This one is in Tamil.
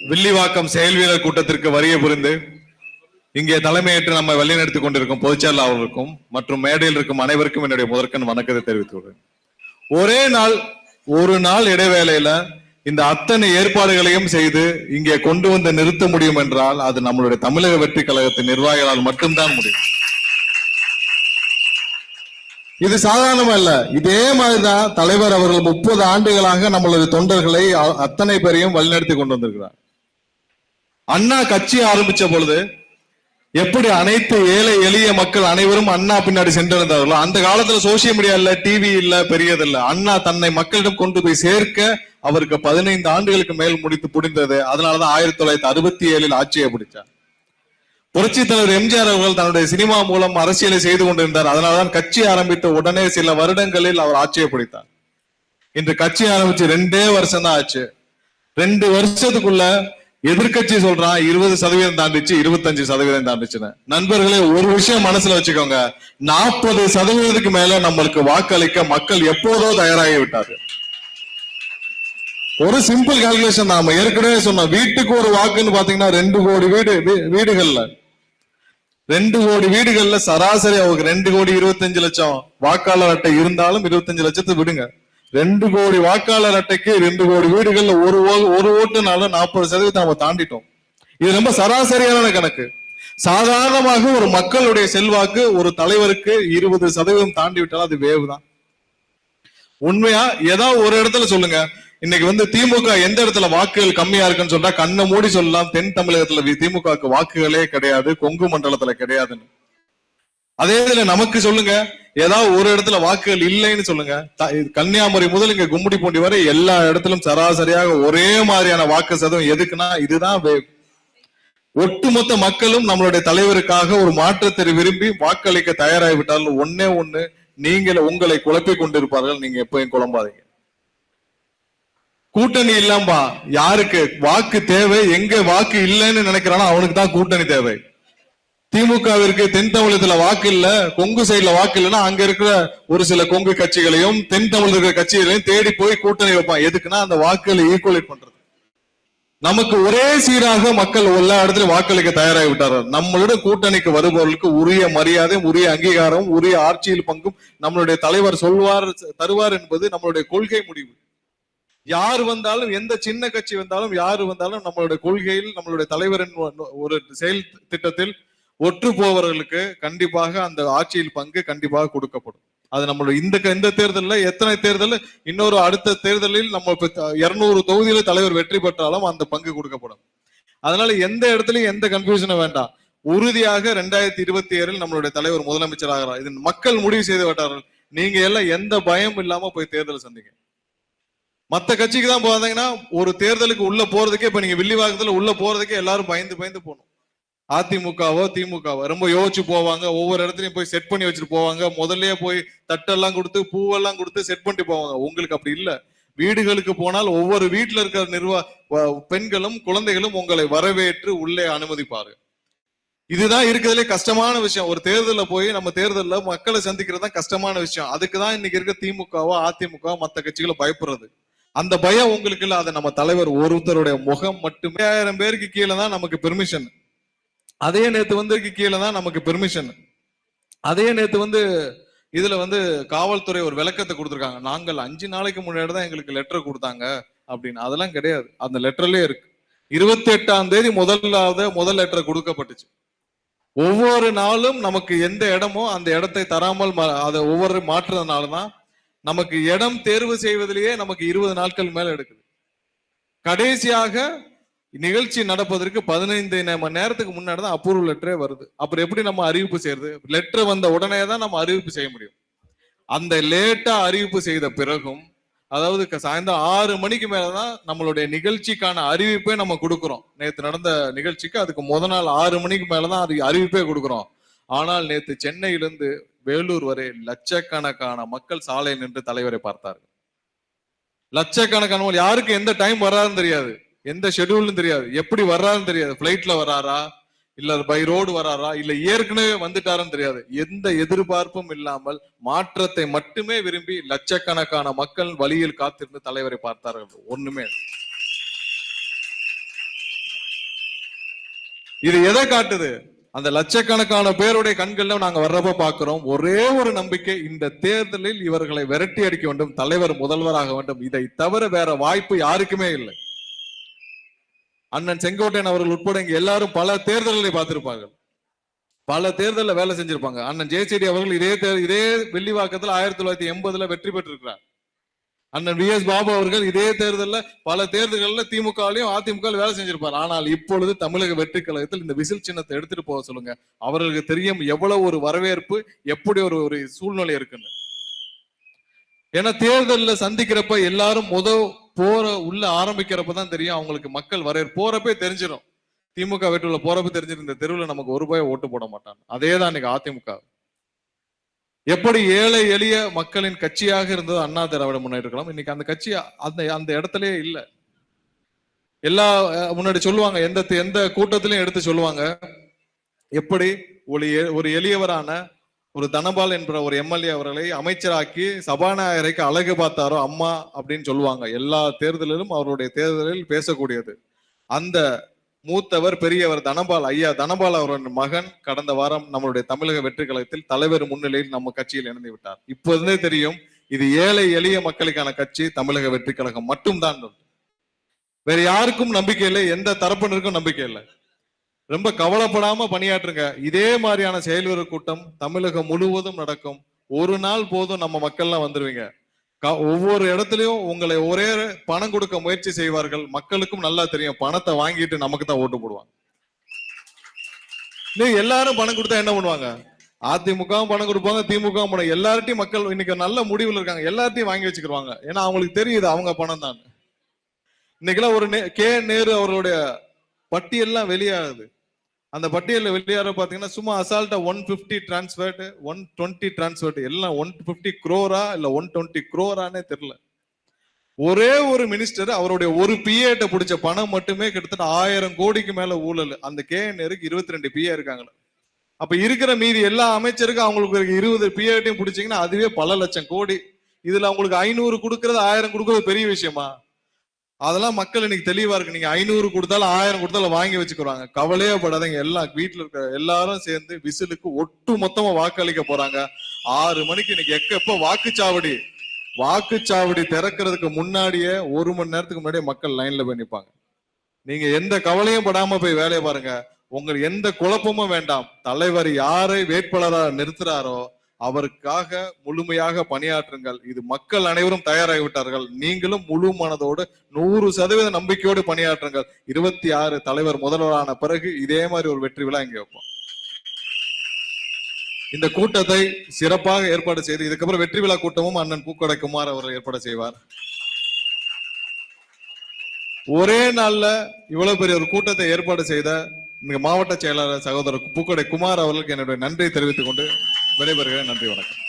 வில்லிவாக்கம் செயல் வீரர் கூட்டத்திற்கு வருகை புரிந்து இங்கே தலைமையேற்று நம்மை வழிநடத்திக் கொண்டிருக்கும் பொதுச்செயலாளர் அவர்களுக்கும் மற்றும் மேடையில் இருக்கும் அனைவருக்கும் என்னுடைய முதற்கண் வணக்கத்தை தெரிவித்துள்ளேன். ஒரே நாள் ஒரு நாள் இடைவேளையில இந்த அத்தனை ஏற்பாடுகளையும் செய்து இங்கே கொண்டு வந்து நிறுத்த முடியும் என்றால் அது நம்மளுடைய தமிழக வெற்றி கழகத்தின் நிர்வாகிகளால் மட்டும்தான் முடியும். இது சாதாரணமா இல்ல. இதே மாதிரிதான் தலைவர் அவர்கள் 30 ஆண்டுகளாக நம்மளுடைய தொண்டர்களை அத்தனை பேரையும் வழிநடத்தி கொண்டு வந்திருக்கிறார். அண்ணா கட்சி ஆரம்பிச்ச பொழுது எப்படி அனைத்து ஏழை எளிய மக்கள் அனைவரும் அண்ணா பின்னாடி சென்றிருந்தார்களோ, அந்த காலத்துல சோசியல் மீடியா இல்ல, டிவி இல்ல, பெரியதில்ல. அண்ணா தன்னை மக்களிடம் கொண்டு போய் சேர்க்க அவருக்கு 15 ஆண்டுகளுக்கு மேல் முடிந்தது. அதனாலதான் 1967 ஆட்சியை பிடிச்சார். புரட்சி தலைவர் எம்ஜிஆர் அவர்கள் தன்னுடைய சினிமா மூலம் அரசியலை செய்து கொண்டிருந்தார். அதனால்தான் கட்சி ஆரம்பித்த உடனே சில வருடங்களில் அவர் ஆட்சியை பிடித்தார். இன்று கட்சி ஆரம்பிச்சு 2 வருஷம் தான் ஆச்சு. 2 வருஷத்துக்குள்ள எதிர்கட்சி சொல்றான் 20% தாண்டிச்சு, 25% தாண்டிச்சுன்னு. நண்பர்களே, ஒரு விஷயம் மனசுல வச்சுக்கோங்க, 40% மேல நம்மளுக்கு வாக்களிக்க மக்கள் எப்போதோ தயாராகி விட்டார்கள். ஒரு சிம்பிள் கால்குலேஷன் தான். நம்ம ஏற்கனவே சொன்னோம், வீட்டுக்கு ஒரு வாக்குன்னு பாத்தீங்கன்னா 2 கோடி வீடுகள்ல 2 கோடி வீடுகள்ல சராசரி அவங்க 2,25,00,000 வாக்காளர் அட்டை இருந்தாலும் 25 லட்சத்தை விடுங்க. 2 கோடி வாக்காளர் அட்டைக்கு 2 கோடி வீடுகள்ல ஒரு ஓட்டுனால 40% நம்ம தாண்டிட்டோம். இது ரொம்ப சராசரியான கணக்கு. சாதாரணமாக ஒரு மக்களுடைய செல்வாக்கு ஒரு தலைவருக்கு 20% தாண்டி விட்டாலும் அது வேவு தான். உண்மையா ஏதாவது ஒரு இடத்துல சொல்லுங்க, இன்னைக்கு திமுக எந்த இடத்துல வாக்குகள் கம்மியா இருக்குன்னு சொன்னா கண்ணை மூடி சொல்லலாம், தென் தமிழகத்துல திமுகவுக்கு வாக்குகளே கிடையாது, கொங்கு மண்டலத்துல கிடையாதுன்னு. அதே இதுல நமக்கு சொல்லுங்க, ஏதாவது ஒரு இடத்துல வாக்குகள் இல்லைன்னு சொல்லுங்க. கன்னியாகுமரி முதல் இங்க கும்மிடிப்பூண்டி வரை எல்லா இடத்திலும் சராசரியாக ஒரே மாதிரியான வாக்கு சதவீதம். எதுக்குன்னா இதுதான் ஒட்டுமொத்த மக்களும் நம்மளுடைய தலைவருக்காக ஒரு மாற்றத்தை விரும்பி வாக்களிக்க தயாராகிவிட்டார்கள். ஒண்ணு நீங்கள் உங்களை குழப்பிக் கொண்டிருப்பார்கள். நீங்க எப்பயும் குழம்பாதீங்க. கூட்டணி இல்லாம்பா யாருக்கு வாக்கு தேவை, எங்க வாக்கு இல்லைன்னு நினைக்கிறானோ அவனுக்கு தான் கூட்டணி தேவை. திமுகவிற்கு தென் தமிழகத்துல வாக்கு இல்ல, கொங்கு சைட்ல வாக்கு இல்லைன்னா அங்க இருக்கிற ஒரு சில கொங்கு கட்சிகளையும் தென் தமிழ் இருக்கிற கட்சிகளையும் தேடி போய் கூட்டணி வைப்பான். எதுக்குன்னா அந்த வாக்குகளை ஈக்குவலேட் பண்றது. நமக்கு ஒரே சீராக மக்கள் எல்லா இடத்துலயும் வாக்களிக்க தயாராகி விட்டார்கள். நம்மளுடன் கூட்டணிக்கு வருபவர்களுக்கு உரிய மரியாதையும் உரிய அங்கீகாரமும் உரிய ஆட்சியில் பங்கும் நம்மளுடைய தலைவர் சொல்வார் தருவார் என்பது நம்மளுடைய கொள்கை முடிவு. யார் வந்தாலும், எந்த சின்ன கட்சி வந்தாலும், யாரு வந்தாலும் நம்மளுடைய கொள்கையில் நம்மளுடைய தலைவரின் ஒரு செயல் திட்டத்தில் ஒற்று போவர்களுக்கு கண்டிப்பாக அந்த ஆட்சியில் பங்கு கண்டிப்பாக கொடுக்கப்படும். அது நம்மளுடைய இந்த தேர்தலில் எத்தனை தேர்தல், இன்னொரு அடுத்த தேர்தலில் நம்ம 200 தொகுதியில தலைவர் வெற்றி பெற்றாலும் அந்த பங்கு கொடுக்கப்படும். அதனால எந்த இடத்துலயும் எந்த கன்ஃபியூஷனும் வேண்டாம். உறுதியாக 2027 நம்மளுடைய தலைவர் முதலமைச்சர் ஆகிறார். இது மக்கள் முடிவு செய்து விட்டார்கள். நீங்க எல்லாம் எந்த பயம் இல்லாம போய் தேர்தல் சந்திங்க. மத்த கட்சிக்கு தான் போதீங்கன்னா ஒரு தேர்தலுக்கு உள்ள போறதுக்கே, இப்ப நீங்க வில்லிவாக்கத்துல உள்ள போறதுக்கே எல்லாரும் பயந்து போகணும். அதிமுகவோ திமுகவோ ரொம்ப யோசிச்சு போவாங்க. ஒவ்வொரு இடத்துலயும் போய் செட் பண்ணி வச்சுட்டு போவாங்க. முதல்லயே போய் தட்டெல்லாம் கொடுத்து பூவெல்லாம் கொடுத்து செட் பண்ணிட்டு போவாங்க. உங்களுக்கு அப்படி இல்ல. வீடுகளுக்கு போனால் ஒவ்வொரு வீட்டுல இருக்கிற பெண்களும் குழந்தைகளும் உங்களை வரவேற்று உள்ளே அனுமதிப்பாரு. இதுதான் இருக்கிறதுலே கஷ்டமான விஷயம். ஒரு தேர்தலில் போய் நம்ம தேர்தலில் மக்களை சந்திக்கிறது தான் கஷ்டமான விஷயம். அதுக்குதான் இன்னைக்கு இருக்க திமுகவோ அதிமுக மற்ற கட்சிகளை பயப்படுறது. அந்த பயம் உங்களுக்கு இல்ல. அதை நம்ம தலைவர் ஒருத்தருடைய முகம் மட்டுமே. 1000 பேருக்கு கீழே தான் நமக்கு பெர்மிஷன். அதே நேத்து கீழே தான் நமக்கு பெர்மிஷன். அதே நேத்து இதுல காவல்துறை ஒரு விளக்கத்தை கொடுத்திருக்காங்க. நாங்கள் 5 நாளைக்கு முன்னாடி தான் எங்களுக்கு லெட்டர் கொடுத்தாங்க அப்படின்னு. அதெல்லாம் கிடையாது. அந்த லெட்டர்லயே இருக்கு. 28ஆம் தேதி முதல் லெட்டர் கொடுக்கப்பட்டுச்சு. ஒவ்வொரு நாளும் நமக்கு எந்த இடமோ அந்த இடத்தை தராமல் அதை ஒவ்வொரு மாற்றுறதுனாலதான் நமக்கு இடம் தேர்வு செய்வதிலேயே நமக்கு 20 நாட்கள் மேல எடுக்குது. கடைசியாக நிகழ்ச்சி நடப்பதற்கு 15 மணி நேரத்துக்கு முன்னாடி தான் அப்ரூவல் லெட்டரே வருது. அப்புறம் எப்படி நம்ம அறிவிப்பு செய்யறது? லெட்டர் வந்த உடனே தான் நம்ம அறிவிப்பு செய்ய முடியும். அந்த லேட்டா அறிவிப்பு செய்த பிறகும், அதாவது சாயந்தரம் 6 மணிக்கு மேலதான் நம்மளுடைய நிகழ்ச்சிக்கான அறிவிப்பே நம்ம கொடுக்குறோம். நேற்று நடந்த நிகழ்ச்சிக்கு அதுக்கு முதல் நாள் 6 மணிக்கு மேலதான் அறிவிப்பே கொடுக்குறோம். ஆனால் நேற்று சென்னையிலிருந்து வேலூர் வரை லட்சக்கணக்கான மக்கள் சாலை நின்று தலைவரை பார்த்தார்கள். லட்சக்கணக்கான யாருக்கு எந்த டைம் வர்றாருன்னு தெரியாது, எந்த ஷெட்யூல்னு தெரியாது, எப்படி வர்றாருன்னு தெரியாது. பிளைட்ல வர்றாரா, இல்ல பை ரோடு வராரா, இல்ல ஏற்கனவே வந்துட்டாருன்னு தெரியாது. எந்த எதிர்பார்ப்பும் இல்லாமல் மாற்றத்தை மட்டுமே விரும்பி லட்சக்கணக்கான மக்கள் வழியில் காத்திருந்து தலைவரை பார்த்தார்கள். ஒண்ணுமே இது எதை காட்டுது? அந்த லட்சக்கணக்கான பேருடைய கண்கள்ல நாங்க வர்றப்ப பாக்குறோம், ஒரே ஒரு நம்பிக்கை, இந்த தேர்தலில் இவர்களை விரட்டி அடிக்க வேண்டும், தலைவர் முதல்வராக வேண்டும். இதை தவிர வேற வாய்ப்பு யாருக்குமே இல்லை. அண்ணன் செங்கோட்டையன் அவர்கள் உட்பட இங்க எல்லாரும் பல தேர்தல்களை பார்த்திருப்பார்கள், பல தேர்தலில் வேலை செஞ்சிருப்பாங்க. அண்ணன் ஜெயசெடி அவர்கள் இதே வெள்ளிவாக்கத்தில் 1980 வெற்றி பெற்றிருக்கிறார். அண்ணன் வி.எஸ். பாபு அவர்கள் இதே தேர்தலில் பல தேர்தல்களில் திமுகலையும் அதிமுக வேலை செஞ்சிருப்பார். ஆனால் இப்பொழுது தமிழக வெற்றி கழகத்தில் இந்த விசில் சின்னத்தை எடுத்துட்டு போக சொல்லுங்க, அவர்களுக்கு தெரியும் எவ்வளவு ஒரு வரவேற்பு, எப்படி ஒரு சூழ்நிலை இருக்குன்னு. ஏன்னா தேர்தலில் சந்திக்கிறப்ப எல்லாரும் உள்ள ஆரம்பிக்கிறப்பதான் தெரியும் அவங்களுக்கு மக்கள் வரவேற்பு. போறப்பே தெரிஞ்சிடும், திமுக வெற்றில போறப்ப தெரிஞ்சிடும் இந்த தெருவில் நமக்கு ஒரு ரூபாய் ஓட்டு போட மாட்டாங்க. அதேதான் இன்னைக்கு அதிமுக. எப்படி ஏழை எளிய மக்களின் கட்சியாக இருந்தது அண்ணா திராவிட முன்னேற்ற கழகம், இன்னைக்கு அந்த கட்சி அந்த இடத்துலயே இல்ல. எல்லா முன்னாடி சொல்லுவாங்க, எந்த கூட்டத்திலையும் எடுத்து சொல்லுவாங்க, எப்படி ஒரு எளியவரான ஒரு தனபால் என்ற ஒரு எம்எல்ஏ அவர்களை அமைச்சராக்கி சபாநாயகரைக்கு அழகு பார்த்தாரோ அம்மா அப்படின்னு சொல்லுவாங்க. எல்லா தேர்தலிலும் அவருடைய தேர்தலில் பேசக்கூடியது அந்த மூத்தவர் பெரியவர் தனபால், ஐயா தனபால் அவரின் மகன் கடந்த வாரம் நம்மளுடைய தமிழக வெற்றி கழகத்தில் தலைவர் முன்னிலையில் நம்ம கட்சியில் இணைந்து விட்டார். இப்போதே தெரியும் இது ஏழை எளிய மக்களுக்கான கட்சி தமிழக வெற்றி கழகம் மட்டும்தான். வேற யாருக்கும் நம்பிக்கை இல்லை, எந்த தரப்பினருக்கும் நம்பிக்கை இல்லை. ரொம்ப கவலைப்படாம பணியாற்றுங்க. இதே மாதிரியான செயல்வீரர் கூட்டம் தமிழகம் முழுவதும் நடக்கும். ஒரு நாள் போதும் நம்ம மக்கள்லாம் வந்துருவீங்க. ஒவ்வொரு இடத்துலயும் உங்களை ஒரே பணம் கொடுக்க முயற்சி செய்வார்கள். மக்களுக்கும் நல்லா தெரியும், பணத்தை வாங்கிட்டு நமக்கு தான் ஓட்டு போடுவாங்க. எல்லாரும் பணம் கொடுத்தா என்ன பண்ணுவாங்க? அதிமுகவும் பணம் கொடுப்பாங்க, திமுகவும் பணம். எல்லார்ட்டையும் மக்கள் இன்னைக்கு நல்ல முடிவுல இருக்காங்க, எல்லார்ட்டையும் வாங்கி வச்சுக்கிடுவாங்க. ஏன்னா அவங்களுக்கு தெரியுது அவங்க பணம் தான். இன்னைக்கெல்லாம் ஒரு நேரு அவர்களுடைய பட்டியல்லாம் வெளியாகுது. அந்த பட்டியலில் வெளியாற பாத்தீங்கன்னா சும்மா அசால்ட்டா 150 டிரான்ஸ்ஃபர்ட், 120 டிரான்ஸ்ஃபர்ட், எல்லாம் 150 crore இல்ல 120 crore தெரியல. ஒரே ஒரு மினிஸ்டர் அவருடைய ஒரு பிஏட்ட பிடிச்ச பணம் மட்டுமே கிட்டத்தட்ட 1000 கோடிக்கு மேல ஊழல். அந்த நேருக்கு 22 பிஏ இருக்காங்க. அப்ப இருக்கிற மீதி எல்லா அமைச்சருக்கும் அவங்களுக்கு 20 பிஏட்டையும் பிடிச்சீங்கன்னா அதுவே பல லட்சம் கோடி. இதுல அவங்களுக்கு 500 கொடுக்கறது 1000 கொடுக்கறது பெரிய விஷயமா? அதெல்லாம் மக்கள் இன்னைக்கு தெளிவா இருக்கு. நீங்க 500 கொடுத்தாலும் 1000 கொடுத்தாலும் வாங்கி வச்சுக்கிறாங்க. கவலையே படாதீங்க. எல்லாம் வீட்டுல இருக்க எல்லாரும் சேர்ந்து விசிலுக்கு ஒட்டு மொத்தமா வாக்களிக்க போறாங்க. 6 மணிக்கு இன்னைக்கு எப்ப வாக்குச்சாவடி திறக்கிறதுக்கு முன்னாடியே 1 மணி நேரத்துக்கு முன்னாடியே மக்கள் லைன்ல போய் நிற்பாங்க. நீங்க எந்த கவலையும் படாம போய் வேலையை பாருங்க. உங்களுக்கு எந்த குழப்பமும் வேண்டாம். தலைவர் யாரை வேட்பாளராக நிறுத்துறாரோ அவருக்காக முழுமையாக பணியாற்றுங்கள். இது மக்கள் அனைவரும் தயாராகிவிட்டார்கள். நீங்களும் முழு மனதோடு 100% நம்பிக்கையோடு பணியாற்றுங்கள். 26 தலைவர் முதல்வரான பிறகு இதே மாதிரி ஒரு வெற்றி விழா இங்க வைப்போம். இந்த கூட்டத்தை சிறப்பாக ஏற்பாடு செய்து இதுக்கப்புறம் வெற்றி விழா கூட்டமும் அண்ணன் பூக்கடை குமார் அவர்கள் ஏற்பாடு செய்வார். ஒரே நாள்ல இவ்வளவு பெரிய ஒரு கூட்டத்தை ஏற்பாடு செய்த மாவட்ட செயலாளர் சகோதரர் பூக்கடை குமார் அவர்களுக்கு என்னுடைய நன்றியை தெரிவித்துக் கொண்டு விடைபெறுகிறேன். நன்றி, வணக்கம்.